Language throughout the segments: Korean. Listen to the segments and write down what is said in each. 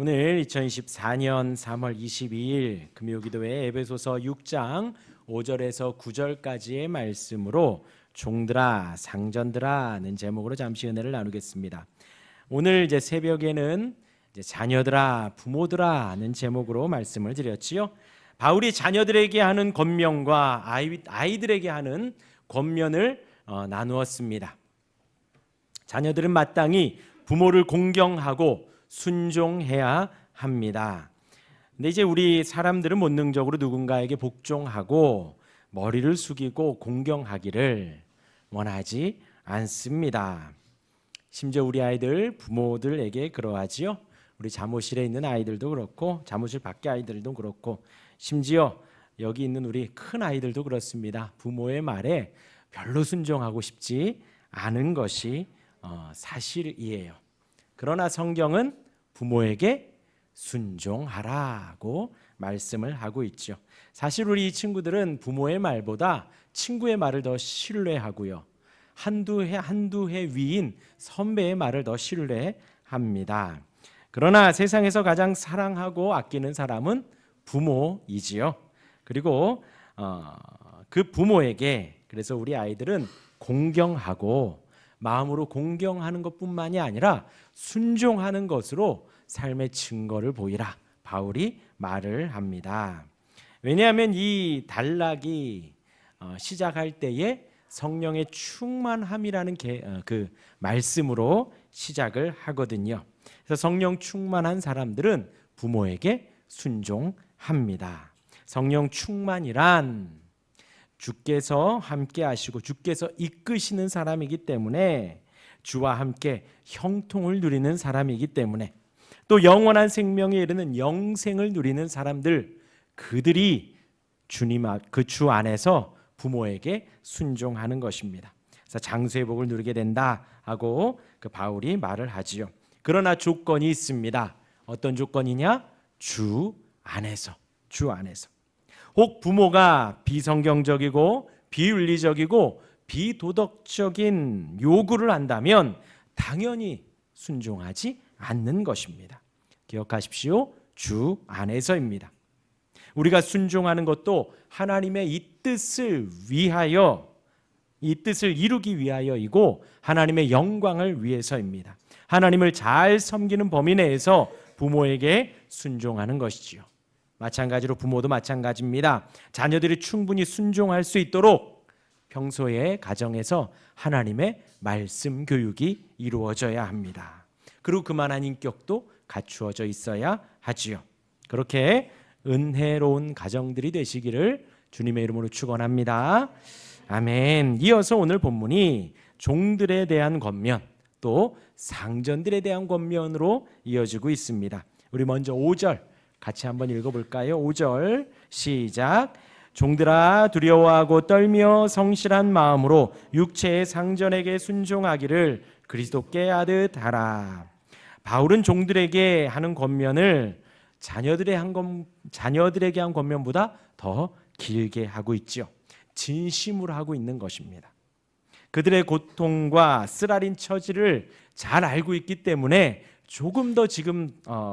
오늘 2024년 3월 22일 금요기도회 에베소서 6장 5절에서 9절까지의 말씀으로 종들아 상전들아는 제목으로 잠시 은혜를 나누겠습니다. 오늘 이제 새벽에는 자녀들아 부모들아는 제목으로 말씀을 드렸지요. 바울이 자녀들에게 하는 권면과 아이들에게 하는 권면을 나누었습니다. 자녀들은 마땅히 부모를 공경하고 순종해야 합니다. 근데 이제 우리 사람들은 본능적으로 누군가에게 복종하고 머리를 숙이고 공경하기를 원하지 않습니다. 심지어 우리 아이들 부모들에게 그러하지요. 우리 잠옷실에 있는 아이들도 그렇고 잠옷실 밖의 아이들도 그렇고 심지어 여기 있는 우리 큰 아이들도 그렇습니다. 부모의 말에 별로 순종하고 싶지 않은 것이 사실이에요. 그러나 성경은 부모에게 순종하라고 말씀을 하고 있죠. 사실 우리 친구들은 부모의 말보다 친구의 말을 더 신뢰하고요. 한두 해 위인 선배의 말을 더 신뢰합니다. 그러나 세상에서 가장 사랑하고 아끼는 사람은 부모이지요. 그리고 그 부모에게 그래서 우리 아이들은 공경하고 마음으로 공경하는 것뿐만이 아니라 순종하는 것으로 삶의 증거를 보이라 바울이 말을 합니다. 왜냐하면 이 단락이 시작할 때에 성령의 충만함이라는 그 말씀으로 시작을 하거든요. 그래서 성령 충만한 사람들은 부모에게 순종합니다. 성령 충만이란 주께서 함께 하시고 주께서 이끄시는 사람이기 때문에 주와 함께 형통을 누리는 사람이기 때문에 또 영원한 생명에 이르는 영생을 누리는 사람들 그들이 주님 그 주 안에서 부모에게 순종하는 것입니다. 그래서 장수의 복을 누리게 된다 하고 그 바울이 말을 하지요. 그러나 조건이 있습니다. 어떤 조건이냐? 주 안에서. 혹 부모가 비성경적이고 비윤리적이고 비도덕적인 요구를 한다면 당연히 순종하지 않는 것입니다. 기억하십시오. 주 안에서입니다. 우리가 순종하는 것도 하나님의 이 뜻을 위하여 이 뜻을 이루기 위하여이고 하나님의 영광을 위해서입니다. 하나님을 잘 섬기는 범위 내에서 부모에게 순종하는 것이지요. 마찬가지로 부모도 마찬가지입니다. 자녀들이 충분히 순종할 수 있도록 평소에 가정에서 하나님의 말씀 교육이 이루어져야 합니다. 그리고 그만한 인격도 갖추어져 있어야 하지요. 그렇게 은혜로운 가정들이 되시기를 주님의 이름으로 축원합니다. 아멘. 이어서 오늘 본문이 종들에 대한 권면 또 상전들에 대한 권면으로 이어지고 있습니다. 우리 먼저 5절 같이 한번 읽어볼까요? 5절 시작. 종들아 두려워하고 떨며 성실한 마음으로 육체의 상전에게 순종하기를 그리스도께 하듯 하라. 바울은 종들에게 하는 권면을 자녀들에게 한 권면보다 더 길게 하고 있죠. 진심으로 하고 있는 것입니다. 그들의 고통과 쓰라린 처지를 잘 알고 있기 때문에 조금 더 지금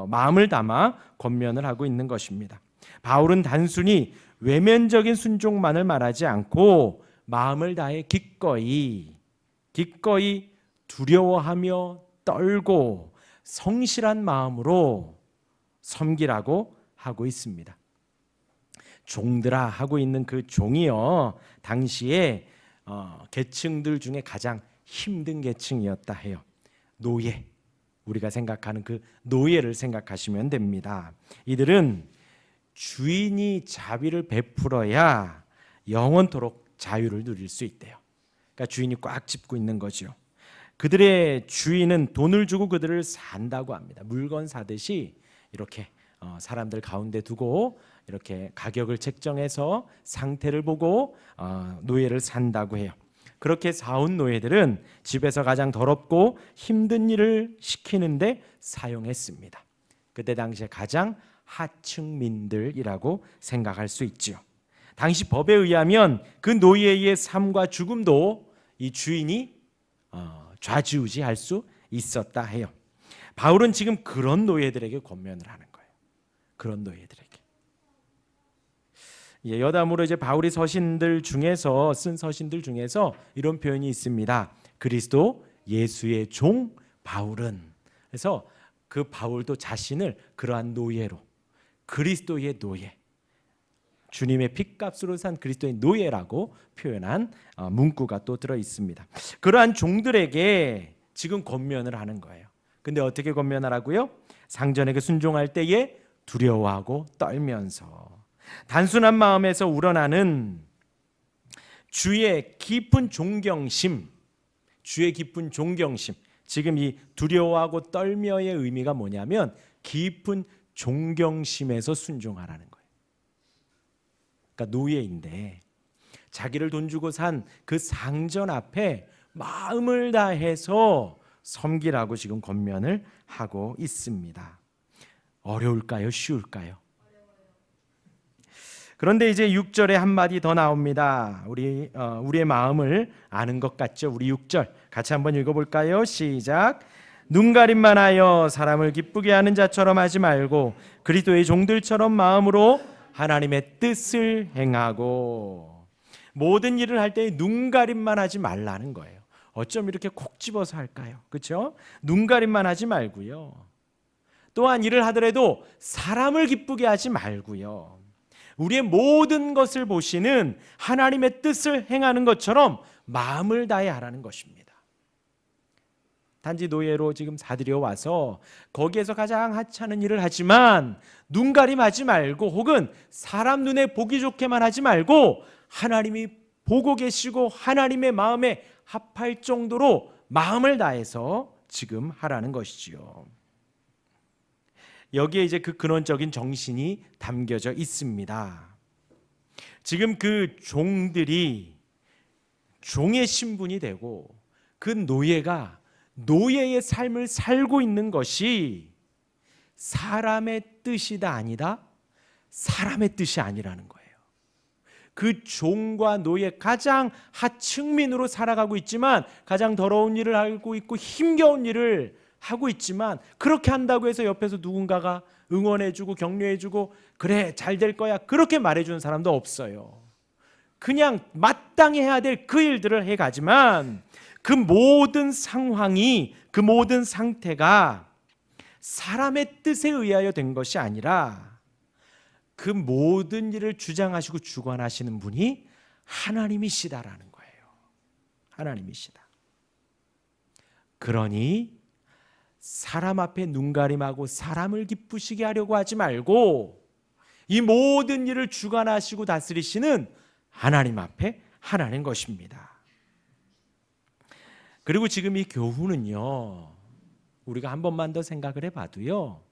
마음을 담아 권면을 하고 있는 것입니다. 바울은 단순히 외면적인 순종만을 말하지 않고 마음을 다해 기꺼이 두려워하며 떨고 성실한 마음으로 섬기라고 하고 있습니다. 종들아 하고 있는 그 종이요 당시에 계층들 중에 가장 힘든 계층이었다 해요. 노예, 우리가 생각하는 그 노예를 생각하시면 됩니다. 이들은 주인이 자비를 베풀어야 영원토록 자유를 누릴 수 있대요. 그러니까 주인이 꽉 짚고 있는 거죠. 그들의 주인은 돈을 주고 그들을 산다고 합니다. 물건 사듯이 이렇게 사람들 가운데 두고 이렇게 가격을 책정해서 상태를 보고 노예를 산다고 해요. 그렇게 사온 노예들은 집에서 가장 더럽고 힘든 일을 시키는데 사용했습니다. 그때 당시에 가장 하층민들이라고 생각할 수 있지요. 당시 법에 의하면 그 노예의 삶과 죽음도 이 주인이 좌지우지할 수 있었다 해요. 바울은 지금 그런 노예들에게 권면을 하는 거예요. 그런 노예들에게. 여담으로 이제 바울이 서신들 중에서 쓴 서신들 중에서 이런 표현이 있습니다. 그리스도 예수의 종 바울은. 그래서 그 바울도 자신을 그러한 노예로, 그리스도의 노예, 주님의 핏값으로 산 그리스도의 노예라고 표현한 문구가 또 들어 있습니다. 그러한 종들에게 지금 권면을 하는 거예요. 근데 어떻게 권면하라고요? 상전에게 순종할 때에 두려워하고 떨면서 단순한 마음에서 우러나는 주의 깊은 존경심, 주의 깊은 존경심. 지금 이 두려워하고 떨며의 의미가 뭐냐면 깊은 존경심에서 순종하라는 거예요. 그러니까 노예인데 자기를 돈 주고 산 그 상전 앞에 마음을 다해서 섬기라고 지금 권면을 하고 있습니다. 어려울까요? 쉬울까요? 그런데 이제 6절에 한마디 더 나옵니다. 우리의 마음을 아는 것 같죠? 우리 6절 같이 한번 읽어볼까요? 시작. 눈가림만 하여 사람을 기쁘게 하는 자처럼 하지 말고 그리스도의 종들처럼 마음으로 하나님의 뜻을 행하고. 모든 일을 할 때 눈가림만 하지 말라는 거예요. 어쩜 이렇게 콕 집어서 할까요? 그렇죠? 눈가림만 하지 말고요. 또한 일을 하더라도 사람을 기쁘게 하지 말고요. 우리의 모든 것을 보시는 하나님의 뜻을 행하는 것처럼 마음을 다해 하라는 것입니다. 단지 노예로 지금 사들여 와서 거기에서 가장 하찮은 일을 하지만 눈가림하지 말고 혹은 사람 눈에 보기 좋게만 하지 말고 하나님이 보고 계시고 하나님의 마음에 합할 정도로 마음을 다해서 지금 하라는 것이지요. 여기에 이제 그 근원적인 정신이 담겨져 있습니다. 지금 그 종들이 종의 신분이 되고 그 노예가 노예의 삶을 살고 있는 것이 사람의 뜻이다 아니다, 사람의 뜻이 아니라는 거예요. 그 종과 노예 가장 하층민으로 살아가고 있지만 가장 더러운 일을 하고 있고 힘겨운 일을 하고 있지만 그렇게 한다고 해서 옆에서 누군가가 응원해주고 격려해주고 그래 잘 될 거야 그렇게 말해주는 사람도 없어요. 그냥 마땅히 해야 될 그 일들을 해가지만 그 모든 상황이, 그 모든 상태가 사람의 뜻에 의하여 된 것이 아니라 그 모든 일을 주장하시고 주관하시는 분이 하나님이시다라는 거예요. 하나님이시다. 그러니 사람 앞에 눈가림하고 사람을 기쁘시게 하려고 하지 말고 이 모든 일을 주관하시고 다스리시는 하나님 앞에 하라는 것입니다. 그리고 지금 이 교훈은요, 우리가 한 번만 더 생각을 해봐도요,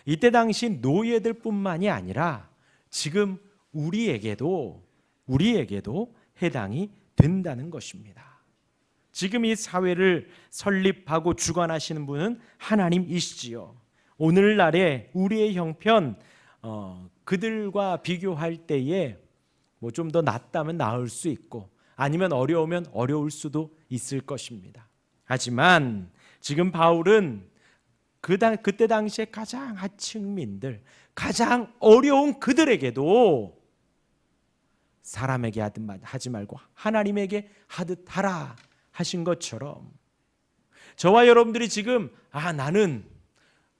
이때 당시 노예들 뿐만이 아니라 지금 우리에게도 해당이 된다는 것입니다. 지금 이 사회를 설립하고 주관하시는 분은 하나님이시지요. 오늘날의 우리의 형편, 그들과 비교할 때에 뭐 좀 더 낫다면 나을 수 있고 아니면 어려우면 어려울 수도 있을 것입니다. 하지만 지금 바울은 그때 당시에 가장 하층민들, 가장 어려운 그들에게도 사람에게 하지 말고 하나님에게 하듯 하라 하신 것처럼 저와 여러분들이 지금 나는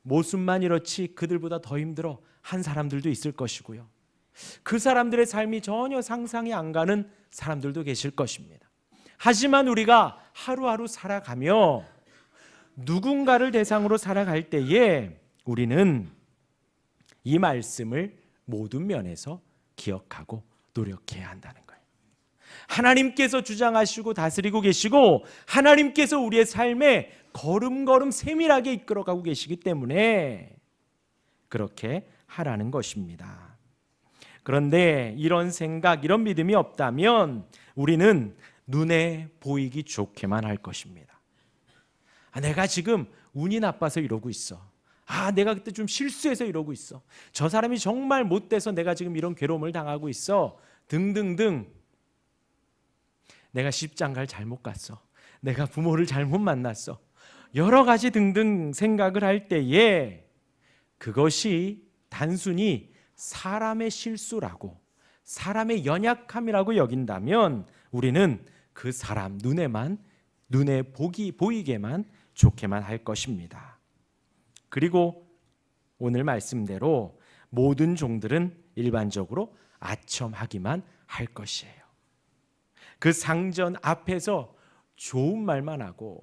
모습만 이렇지 그들보다 더 힘들어 한 사람들도 있을 것이고요. 그 사람들의 삶이 전혀 상상이 안 가는 사람들도 계실 것입니다. 하지만 우리가 하루하루 살아가며 누군가를 대상으로 살아갈 때에 우리는 이 말씀을 모든 면에서 기억하고 노력해야 한다는 거예요. 하나님께서 주장하시고 다스리고 계시고 하나님께서 우리의 삶에 걸음걸음 세밀하게 이끌어가고 계시기 때문에 그렇게 하라는 것입니다. 그런데 이런 생각, 이런 믿음이 없다면 우리는 눈에 보이기 좋게만 할 것입니다. 내가 지금 운이 나빠서 이러고 있어. 내가 그때 좀 실수해서 이러고 있어. 저 사람이 정말 못돼서 내가 지금 이런 괴로움을 당하고 있어. 등등등. 내가 시집장가를 잘못 갔어. 내가 부모를 잘못 만났어. 여러 가지 등등 생각을 할 때에 그것이 단순히 사람의 실수라고, 사람의 연약함이라고 여긴다면 우리는 그 사람 눈에 보이게만 좋게만 할 것입니다. 그리고 오늘 말씀대로 모든 종들은 일반적으로 아첨하기만 할 것이에요. 그 상전 앞에서 좋은 말만 하고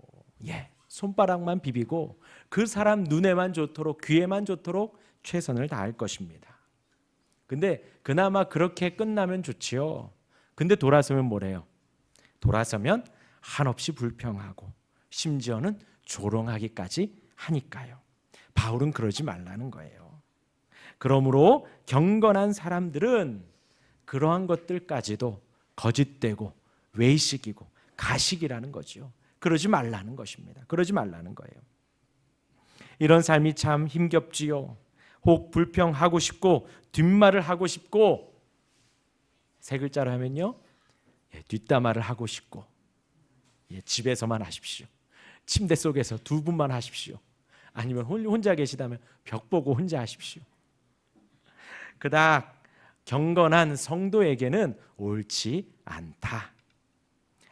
손바닥만 비비고 그 사람 눈에만 좋도록, 귀에만 좋도록 최선을 다할 것입니다. 근데 그나마 그렇게 끝나면 좋지요. 근데 돌아서면 뭐래요? 돌아서면 한없이 불평하고 심지어는 조롱하기까지 하니까요. 바울은 그러지 말라는 거예요. 그러므로 경건한 사람들은 그러한 것들까지도 거짓되고 외식이고 가식이라는 거죠. 그러지 말라는 것입니다. 그러지 말라는 거예요. 이런 삶이 참 힘겹지요. 혹 불평하고 싶고 뒷말을 하고 싶고, 세 글자로 하면요, 뒷담화를 하고 싶고, 집에서만 하십시오. 침대 속에서 두 분만 하십시오. 아니면 혼자 계시다면 벽 보고 혼자 하십시오. 그닥 경건한 성도에게는 옳지 않다.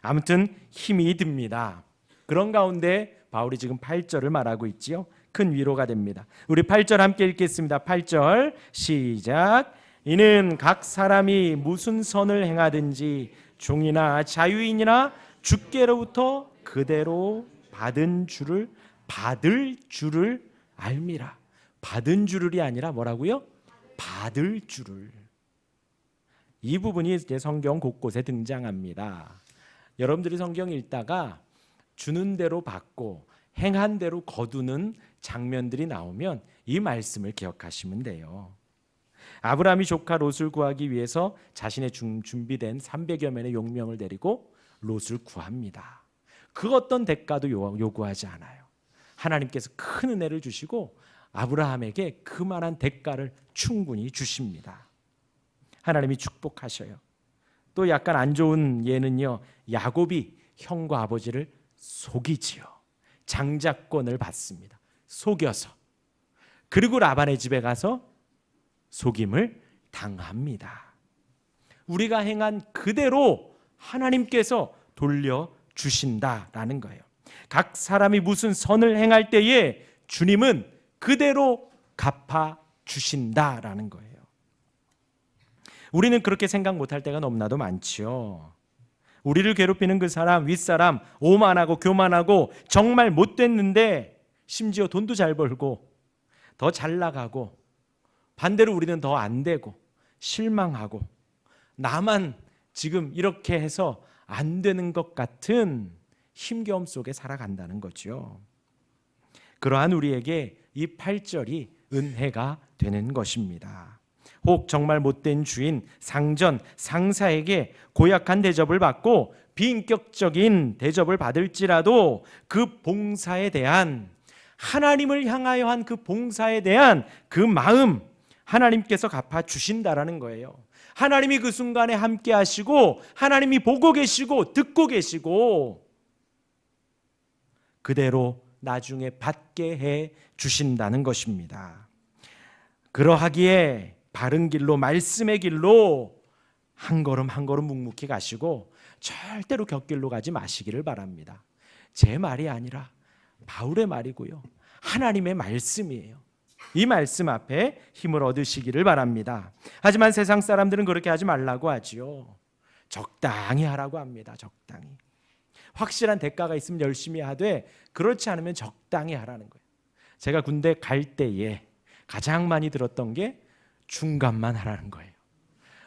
아무튼 힘이 듭니다. 그런 가운데 바울이 지금 8절을 말하고 있지요. 큰 위로가 됩니다. 우리 8절 함께 읽겠습니다. 8절 시작. 이는 각 사람이 무슨 선을 행하든지 종이나 자유인이나 주께로부터 그대로 받을 줄을 알미라. 받은 줄이 아니라 뭐라고요? 받을 줄을. 이 부분이 이제 성경 곳곳에 등장합니다. 여러분들이 성경 읽다가 주는 대로 받고 행한 대로 거두는 장면들이 나오면 이 말씀을 기억하시면 돼요. 아브라함이 조카 롯을 구하기 위해서 자신의 준비된 300여 명의 용명을 데리고 롯을 구합니다. 그 어떤 대가도 요구하지 않아요. 하나님께서 큰 은혜를 주시고 아브라함에게 그만한 대가를 충분히 주십니다. 하나님이 축복하셔요. 또 약간 안 좋은 예는요, 야곱이 형과 아버지를 속이지요. 장자권을 받습니다. 속여서. 그리고 라반의 집에 가서 속임을 당합니다. 우리가 행한 그대로 하나님께서 돌려주신다라는 거예요. 각 사람이 무슨 선을 행할 때에 주님은 그대로 갚아주신다라는 거예요. 우리는 그렇게 생각 못할 때가 너무나도 많지요. 우리를 괴롭히는 그 사람, 윗사람, 오만하고 교만하고 정말 못됐는데 심지어 돈도 잘 벌고 더 잘 나가고, 반대로 우리는 더 안 되고 실망하고 나만 지금 이렇게 해서 안 되는 것 같은 힘겨움 속에 살아간다는 거죠. 그러한 우리에게 이 8절이 은혜가 되는 것입니다. 혹 정말 못된 주인, 상전, 상사에게 고약한 대접을 받고 비인격적인 대접을 받을지라도 그 봉사에 대한, 하나님을 향하여 한 그 봉사에 대한 그 마음, 하나님께서 갚아주신다라는 거예요. 하나님이 그 순간에 함께 하시고 하나님이 보고 계시고 듣고 계시고 그대로 나중에 받게 해 주신다는 것입니다. 그러하기에 바른 길로, 말씀의 길로 한 걸음 한 걸음 묵묵히 가시고 절대로 곁길로 가지 마시기를 바랍니다. 제 말이 아니라 바울의 말이고요, 하나님의 말씀이에요. 이 말씀 앞에 힘을 얻으시기를 바랍니다. 하지만 세상 사람들은 그렇게 하지 말라고 하지요. 적당히 하라고 합니다. 적당히. 확실한 대가가 있으면 열심히 하되 그렇지 않으면 적당히 하라는 거예요. 제가 군대 갈 때에 가장 많이 들었던 게 중간만 하라는 거예요.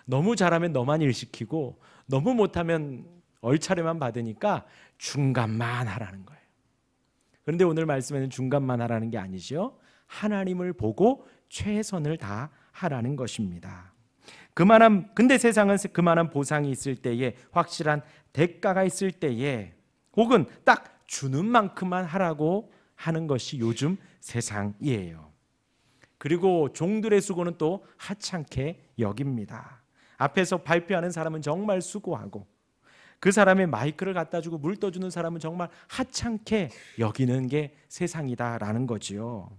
너무 잘하면 너만 일 시키고 너무 못하면 얼차례만 받으니까 중간만 하라는 거예요. 그런데 오늘 말씀에는 중간만 하라는 게 아니죠. 하나님을 보고 최선을 다하라는 것입니다. 근데 세상은 그만한 보상이 있을 때에, 확실한 대가가 있을 때에, 혹은 딱 주는 만큼만 하라고 하는 것이 요즘 세상이에요. 그리고 종들의 수고는 또 하찮게 여깁니다. 앞에서 발표하는 사람은 정말 수고하고 그 사람의 마이크를 갖다 주고 물 떠주는 사람은 정말 하찮게 여기는 게 세상이다라는 거지요.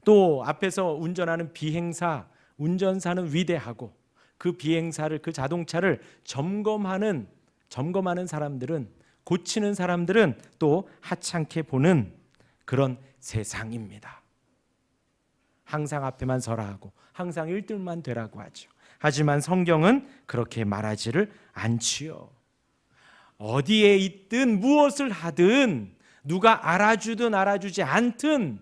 또 앞에서 운전하는 비행사, 운전사는 위대하고 그 비행사를, 그 자동차를 점검하는 사람들은, 고치는 사람들은 또 하찮게 보는 그런 세상입니다. 항상 앞에만 서라 하고 항상 1등만 되라고 하죠. 하지만 성경은 그렇게 말하지를 않지요. 어디에 있든 무엇을 하든 누가 알아주든 알아주지 않든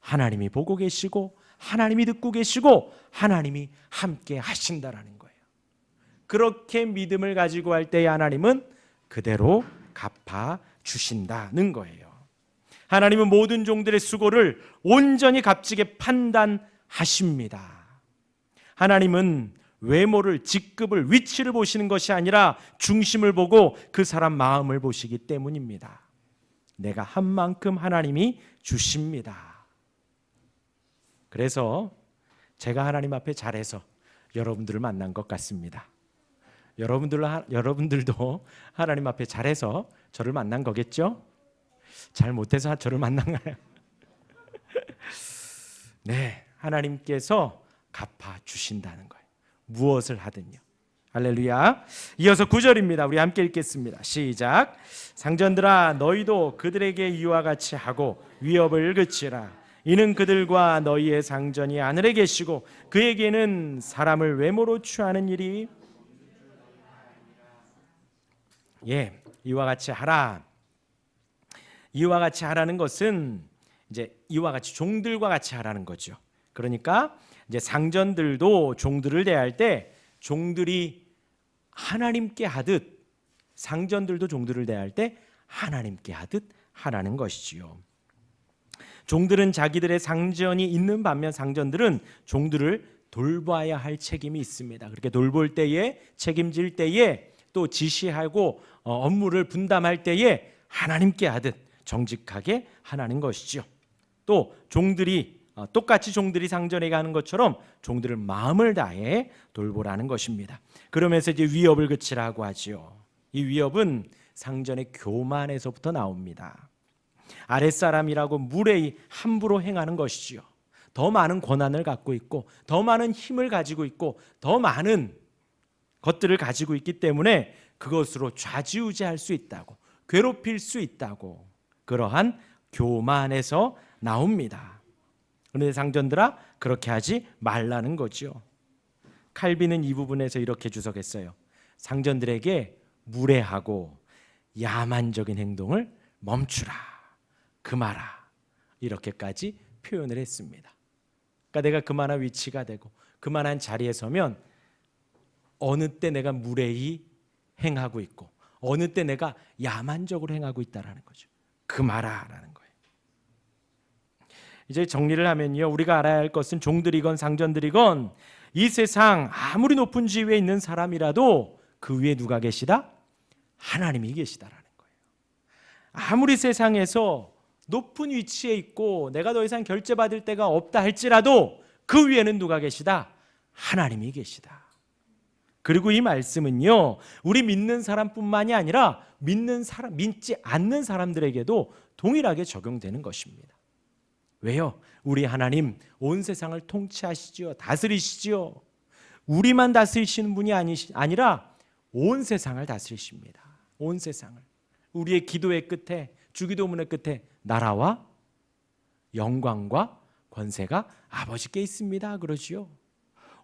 하나님이 보고 계시고 하나님이 듣고 계시고 하나님이 함께 하신다라는 거예요. 그렇게 믿음을 가지고 할 때 하나님은 그대로 갚아 주신다는 거예요. 하나님은 모든 종들의 수고를 온전히 값지게 판단하십니다. 하나님은 외모를, 직급을, 위치를 보시는 것이 아니라 중심을 보고 그 사람 마음을 보시기 때문입니다. 내가 한 만큼 하나님이 주십니다. 그래서 제가 하나님 앞에 잘해서 여러분들을 만난 것 같습니다. 여러분들도 하나님 앞에 잘해서 저를 만난 거겠죠? 잘 못해서 저를 만난가요? 네, 하나님께서 갚아주신다는 거예요. 무엇을 하든요. 할렐루야. 이어서 9절입니다. 우리 함께 읽겠습니다. 시작. 상전들아 너희도 그들에게 이와 같이 하고 위협을 그치라. 이는 그들과 너희의 상전이 하늘에 계시고 그에게는 사람을 외모로 취하는 일이 이와 같이 하라. 이와 같이 하라는 것은 이제 이와 같이 종들과 같이 하라는 거죠. 그러니까 이제 상전들도 종들을 대할 때 종들이 하나님께 하듯 상전들도 종들을 대할 때 하나님께 하듯 하라는 것이지요. 종들은 자기들의 상전이 있는 반면 상전들은 종들을 돌봐야 할 책임이 있습니다. 그렇게 돌볼 때에, 책임질 때에, 또 지시하고 업무를 분담할 때에 하나님께 하듯 정직하게 하라는 것이죠. 또 종들이 똑같이 종들이 상전에게 하는 것처럼 종들을 마음을 다해 돌보라는 것입니다. 그러면서 이제 위협을 그치라고 하지요. 이 위협은 상전의 교만에서부터 나옵니다. 아랫사람이라고 무례히 함부로 행하는 것이지요. 더 많은 권한을 갖고 있고 더 많은 힘을 가지고 있고 더 많은 것들을 가지고 있기 때문에 그것으로 좌지우지할 수 있다고, 괴롭힐 수 있다고, 그러한 교만에서 나옵니다. 그런데 상전들아 그렇게 하지 말라는 거죠. 칼빈은 이 부분에서 이렇게 주석했어요. 상전들에게 무례하고 야만적인 행동을 멈추라, 금하라, 이렇게까지 표현을 했습니다. 그러니까 내가 그만한 위치가 되고 그만한 자리에 서면 어느 때 내가 무례히 행하고 있고 어느 때 내가 야만적으로 행하고 있다라는 거죠. 금하라라는 거예요. 이제 정리를 하면요, 우리가 알아야 할 것은 종들이건 상전들이건 이 세상 아무리 높은 지위에 있는 사람이라도 그 위에 누가 계시다? 하나님이 계시다라는 거예요. 아무리 세상에서 높은 위치에 있고 내가 더 이상 결제받을 데가 없다 할지라도 그 위에는 누가 계시다? 하나님이 계시다. 그리고 이 말씀은요, 우리 믿는 사람뿐만이 아니라 믿지 않는 사람들에게도 동일하게 적용되는 것입니다. 왜요? 우리 하나님 온 세상을 통치하시지요, 다스리시지요. 우리만 다스리시는 분이 아니라 온 세상을 다스리십니다. 온 세상을. 우리의 기도의 끝에, 주기도문의 끝에 나라와 영광과 권세가 아버지께 있습니다, 그러지요.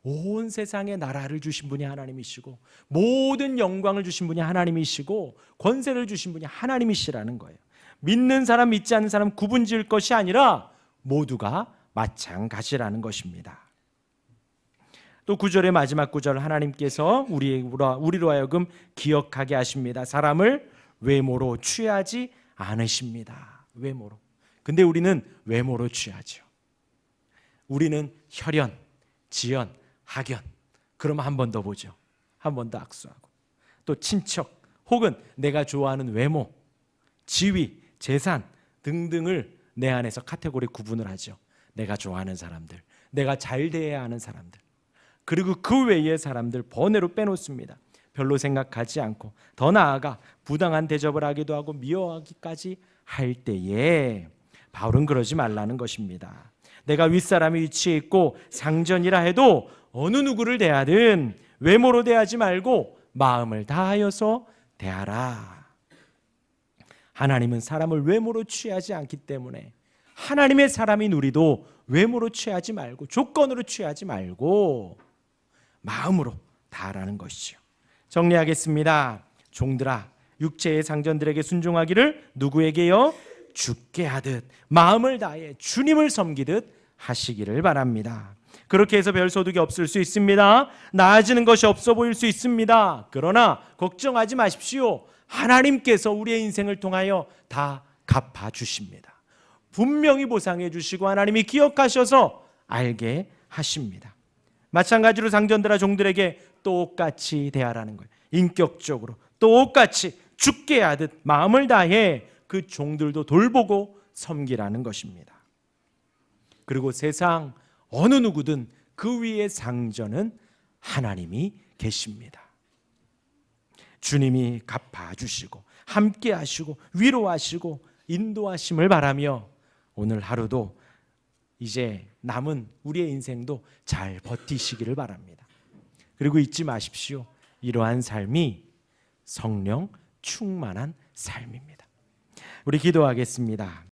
온 세상에 나라를 주신 분이 하나님이시고 모든 영광을 주신 분이 하나님이시고 권세를 주신 분이 하나님이시라는 거예요. 믿는 사람, 믿지 않는 사람 구분 지을 것이 아니라 모두가 마찬가지라는 것입니다. 또 9절의 마지막 구절, 하나님께서 우리로 하여금 기억하게 하십니다. 사람을 외모로 취하지 않으십니다. 외모로. 근데 우리는 외모로 취하죠. 우리는 혈연, 지연, 학연, 그러면 한 번 더 보죠. 한 번 더 악수하고, 또 친척 혹은 내가 좋아하는 외모, 지위, 재산 등등을 내 안에서 카테고리 구분을 하죠. 내가 좋아하는 사람들, 내가 잘 대해야 하는 사람들, 그리고 그 외의 사람들 번외로 빼놓습니다. 별로 생각하지 않고 더 나아가 부당한 대접을 하기도 하고 미워하기까지 할 때에 바울은 그러지 말라는 것입니다. 내가 윗사람이 위치해 있고 상전이라 해도 어느 누구를 대하든 외모로 대하지 말고 마음을 다하여서 대하라. 하나님은 사람을 외모로 취하지 않기 때문에 하나님의 사람인 우리도 외모로 취하지 말고 조건으로 취하지 말고 마음으로 다하라는 것이죠. 정리하겠습니다. 종들아, 육체의 상전들에게 순종하기를 누구에게요? 주께 하듯 마음을 다해 주님을 섬기듯 하시기를 바랍니다. 그렇게 해서 별 소득이 없을 수 있습니다. 나아지는 것이 없어 보일 수 있습니다. 그러나 걱정하지 마십시오. 하나님께서 우리의 인생을 통하여 다 갚아주십니다. 분명히 보상해 주시고 하나님이 기억하셔서 알게 하십니다. 마찬가지로 상전들아 종들에게 똑같이 대하라는 거예요. 인격적으로 똑같이 주께 하듯 마음을 다해 그 종들도 돌보고 섬기라는 것입니다. 그리고 세상 어느 누구든 그 위에 상전은 하나님이 계십니다. 주님이 갚아주시고 함께 하시고 위로하시고 인도하심을 바라며 오늘 하루도 이제 남은 우리의 인생도 잘 버티시기를 바랍니다. 그리고 잊지 마십시오. 이러한 삶이 성령 충만한 삶입니다. 우리 기도하겠습니다.